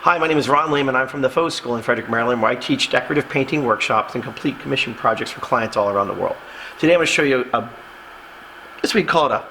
Hi, my name is Ronald Layman. I'm from the Faux School in Frederick, Maryland, where I teach decorative painting workshops and complete commission projects for clients all around the world. Today I'm going to show you this we call it a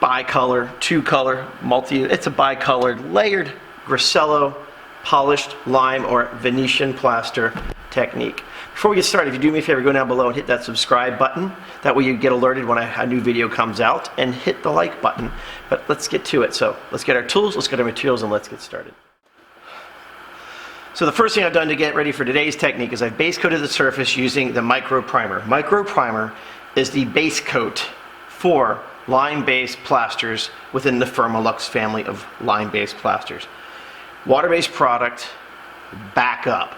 bicolor, two-color, it's a bicolored, layered Grossello polished lime or Venetian plaster technique. Before we get started, if you do me a favor, go down below and hit that subscribe button. That way you get alerted when a new video comes out, and hit the like button. But let's get to it. So let's get our tools, let's get our materials, and let's get started. So the first thing I've done to get ready for today's technique is I've base coated the surface using the micro primer. Micro primer is the base coat for lime-based plasters within the Firmalux family of lime-based plasters. Water-based product, back up.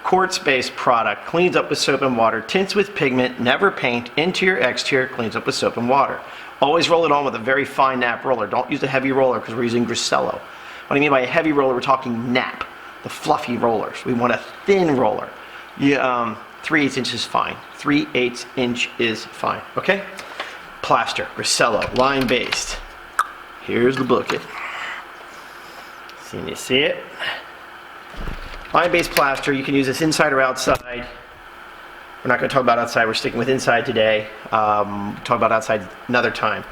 Quartz-based product, cleans up with soap and water, tints with pigment, never paint, interior, exterior, cleans up with soap and water. Always roll it on with a very fine nap roller. Don't use a heavy roller because we're using Grossello. What I mean by a heavy roller, we're talking nap, the fluffy rollers. We want a thin roller. 3/8 inches is fine. 3/8 inch is fine, okay? Plaster, Grossello, lime-based. Here's the bucket. Can you see it? Lime-based plaster, you can use this inside or outside. We're not going to talk about outside, we're sticking with inside today. Talk about outside another time.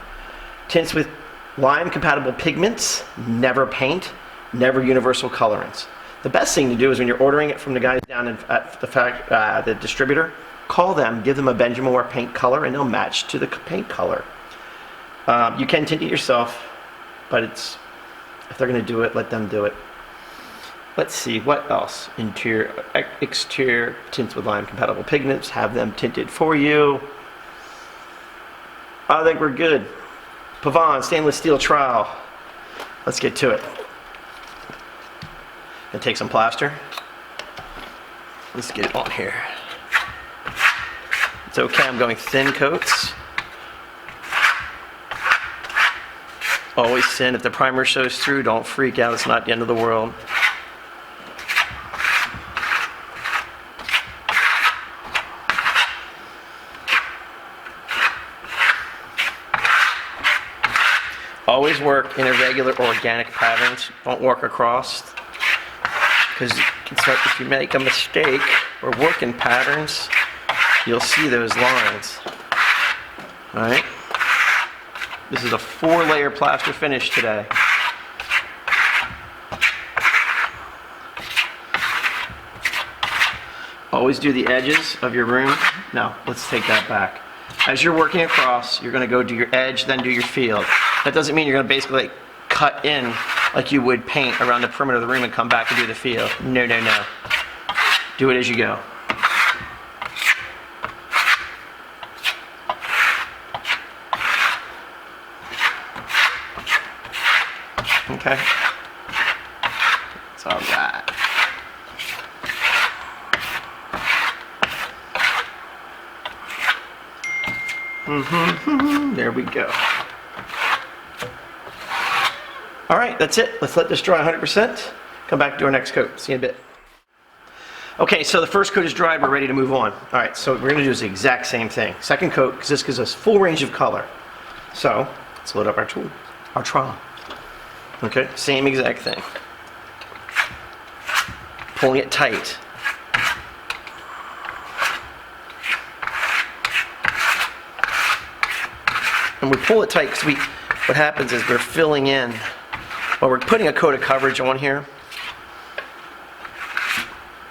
Tints with lime-compatible pigments, never paint, never universal colorants. The best thing to do is when you're ordering it from the guys down at the distributor, call them, give them a Benjamin Moore paint color, and they'll match to the paint color. You can tint it yourself, but if they're going to do it, let them do it. Let's see, what else? Interior, exterior, tints with lime-compatible pigments, have them tinted for you. I think we're good. Pavon, stainless steel trowel. Let's get to it. Gonna take some plaster. Let's get it on here. It's okay, I'm going thin coats. Always thin. If the primer shows through, don't freak out, it's not the end of the world. Always work in irregular organic patterns. Don't work across, because if you make a mistake or work in patterns, you'll see those lines. All right. This is a 4-layer plaster finish today. Always do the edges of your room. Now, let's take that back. As you're working across, you're going to go do your edge, then do your field. That doesn't mean you're going to basically cut in like you would paint around the perimeter of the room and come back and do the field. No, no, no. Do it as you go. Okay. It's all right. There we go. All right, that's it. Let's let this dry 100%. Come back to our next coat. See you in a bit. Okay, so the first coat is dry. We're ready to move on. All right, so what we're going to do is the exact same thing. Second coat, because this gives us full range of color. So let's load up our tool, our trowel. Okay, same exact thing. Pulling it tight. And we pull it tight because what happens is we're filling in, well, we're putting a coat of coverage on here,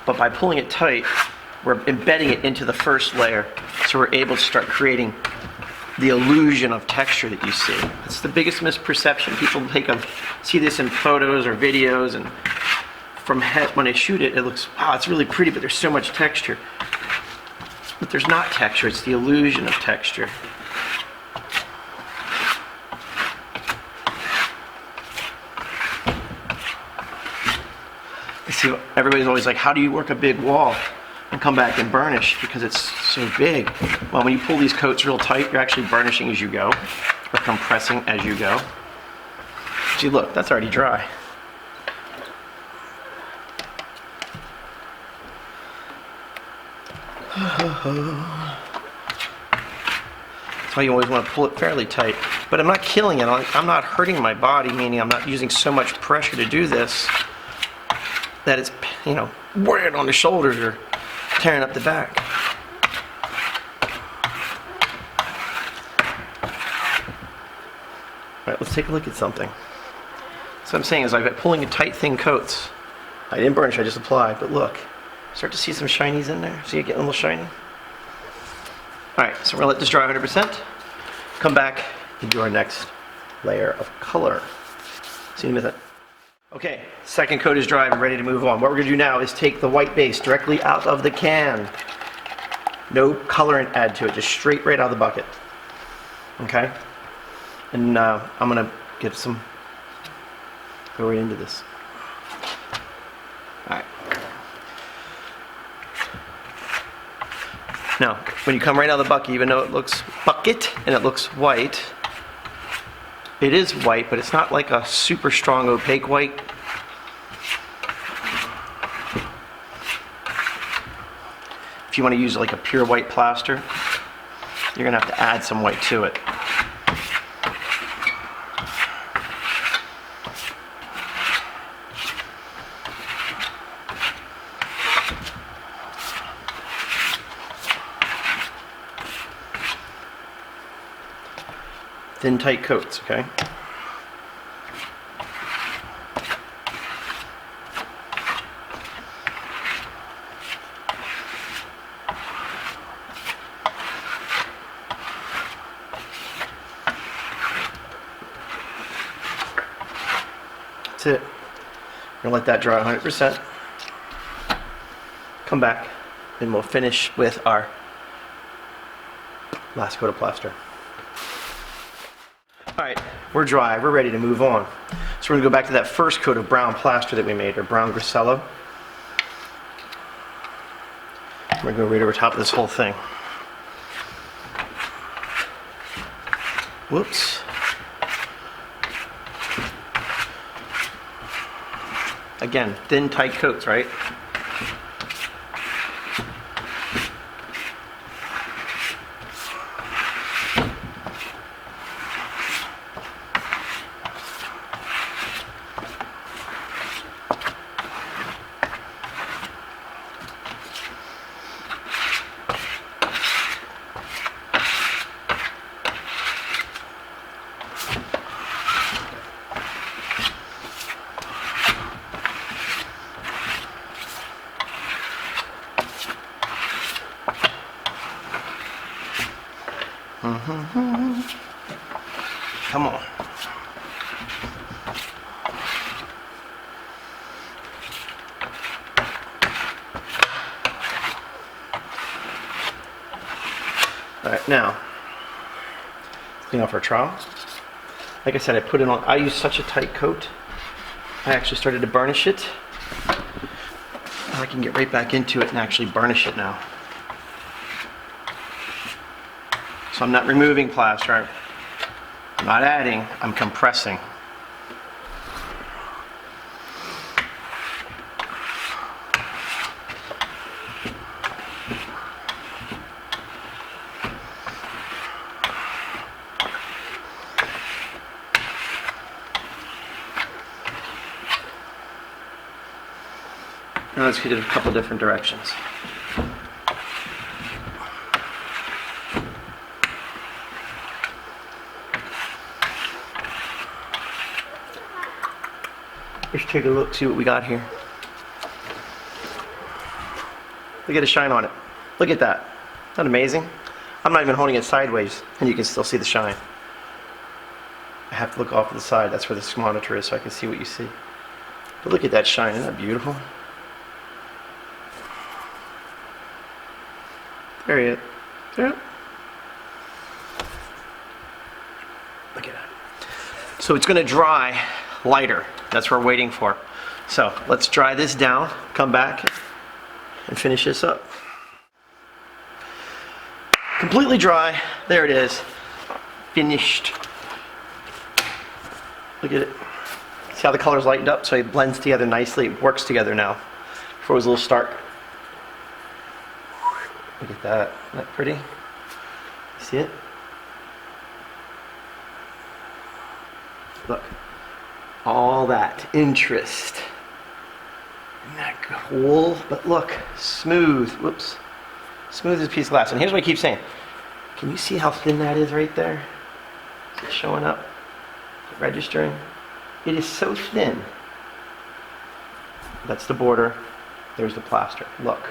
but by pulling it tight, we're embedding it into the first layer, so we're able to start creating the illusion of texture that you see. It's the biggest misperception. People see this in photos or videos, and when they shoot it, it looks, wow, it's really pretty, but there's so much texture. But there's not texture, it's the illusion of texture. See, everybody's always like, how do you work a big wall and come back and burnish because it's so big? Well, when you pull these coats real tight, you're actually burnishing as you go, or compressing as you go. See, look, that's already dry. That's why you always want to pull it fairly tight. But I'm not killing it. I'm not hurting my body, meaning I'm not using so much pressure to do this. that it's, you know, wearing on the shoulders or tearing up the back. All right, let's take a look at something. So what I'm saying is I've been pulling in tight, thin coats. I didn't burnish, I just applied, but look. Start to see some shinies in there. See it getting a little shiny? All right, so we're gonna let this dry 100%. Come back and do our next layer of color. See you in a minute. Okay, second coat is dry, we're ready to move on. What we're gonna do now is take the white base directly out of the can. No colorant add to it, just straight right out of the bucket. Okay? And I'm gonna get some, go right into this. All right. Now, when you come right out of the bucket, even though it looks bucket and it looks white, it is white, but it's not like a super strong opaque white. If you want to use like a pure white plaster, you're gonna have to add some white to it. Thin, tight coats, okay? That's it. We're gonna let that dry 100%. Come back, and we'll finish with our last coat of plaster. All right, we're dry, we're ready to move on. So we're gonna go back to that first coat of brown plaster that we made, or brown grisello. We're gonna go right over top of this whole thing. Whoops. Again, thin, tight coats, right? Come on. All right, now, clean off our trowel. Like I said, I put it on, I use such a tight coat. I actually started to burnish it. I can get right back into it and actually burnish it now. So I'm not removing plaster, I'm not adding, I'm compressing. Now let's get it a couple different directions. Let's take a look, see what we got here. Look at the shine on it. Look at that. Isn't that amazing? I'm not even holding it sideways, and you can still see the shine. I have to look off to the side. That's where this monitor is, so I can see what you see. But look at that shine. Isn't that beautiful? There he is. Yeah. Look at that. So it's going to dry lighter. That's what we're waiting for. So let's dry this down, come back, and finish this up. Completely dry. There it is. Finished. Look at it. See how the color's lightened up? So it blends together nicely. It works together now. Before it was a little stark. Look at that. Isn't that pretty? See it? Look. All that interest. Isn't that cool? But look, smooth. Whoops. Smooth as a piece of glass. And here's what I keep saying. Can you see how thin that is right there? Is it showing up? Is it registering? It is so thin. That's the border. There's the plaster. Look.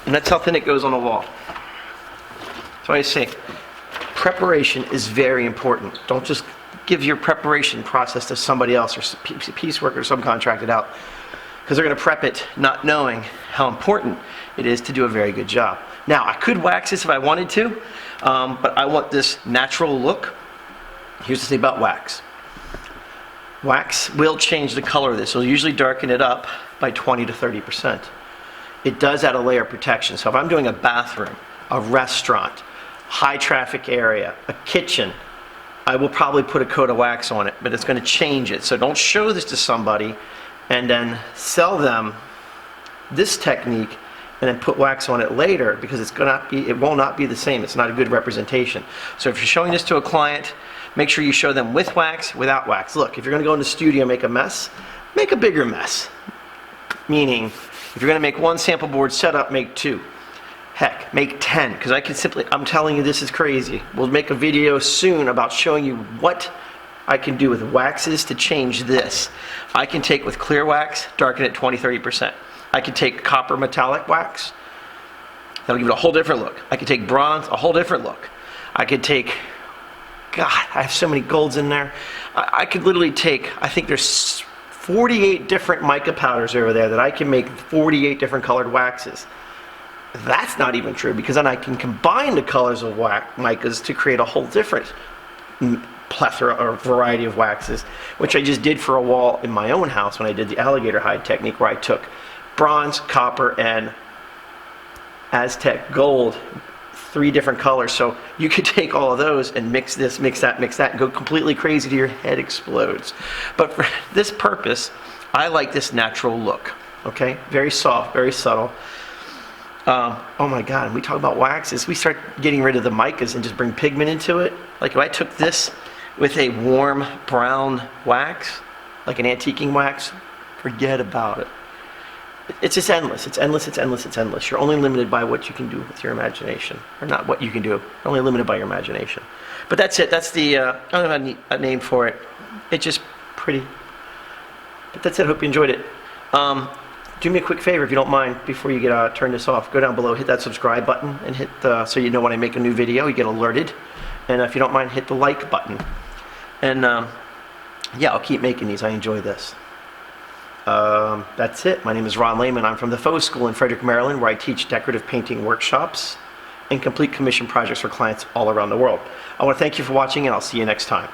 And that's how thin it goes on the wall. So I say, preparation is very important. Don't just give your preparation process to somebody else or piecework or subcontract it out, because they're going to prep it not knowing how important it is to do a very good job. Now, I could wax this if I wanted to, but I want this natural look. Here's the thing about wax. Wax will change the color of this. It'll usually darken it up by 20 to 30%. It does add a layer of protection. So if I'm doing a bathroom, a restaurant, high traffic area, a kitchen, I will probably put a coat of wax on it, but it's going to change it. So don't show this to somebody and then sell them this technique and then put wax on it later, because it will not be the same. It's not a good representation. So if you're showing this to a client, make sure you show them with wax, without wax. Look, if you're going to go in the studio and make a mess, make a bigger mess. Meaning, if you're going to make one sample board setup, make 2. Heck, make 10, because I'm telling you, this is crazy. We'll make a video soon about showing you what I can do with waxes to change this. I can take with clear wax, darken it 20-30%. I can take copper metallic wax, that'll give it a whole different look. I can take bronze, a whole different look. I could take, God, I have so many golds in there. I could literally take, I think there's 48 different mica powders over there that I can make 48 different colored waxes. That's not even true, because then I can combine the colors of micas to create a whole different plethora or variety of waxes, which I just did for a wall in my own house when I did the alligator hide technique, where I took bronze, copper, and Aztec gold, 3 different colors. So you could take all of those and mix this, mix that, and go completely crazy till your head explodes. But for this purpose, I like this natural look. Okay, very soft, very subtle. Oh my God, when we talk about waxes, we start getting rid of the micas and just bring pigment into it. Like if I took this with a warm brown wax, like an antiquing wax, forget about it. It's just endless. It's endless, it's endless, it's endless. You're only limited by what you can do with your imagination. Or not what you can do, you're only limited by your imagination. But that's it, that's the, I don't have a name for it. It's just pretty. But that's it, hope you enjoyed it. Do me a quick favor if you don't mind, before you turn this off. Go down below, hit that subscribe button, and hit so you know when I make a new video, you get alerted. And if you don't mind, hit the like button. And yeah, I'll keep making these. I enjoy this. That's it. My name is Ron Layman. I'm from the Faux School in Frederick, Maryland, where I teach decorative painting workshops and complete commission projects for clients all around the world. I want to thank you for watching, and I'll see you next time.